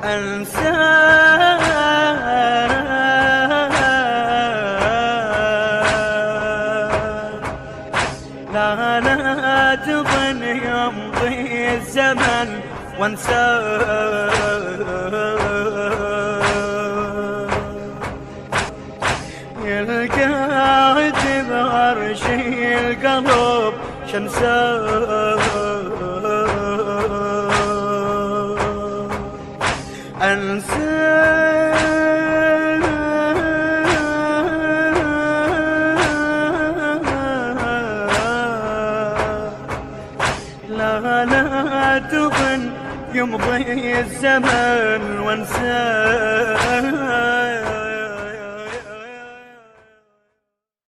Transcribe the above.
أنساك لا لا تظن يمضي الزمن وانساك يلقى تظهر شي القلب شمساك أنساك لا لا تظن يمضي الزمن وانساك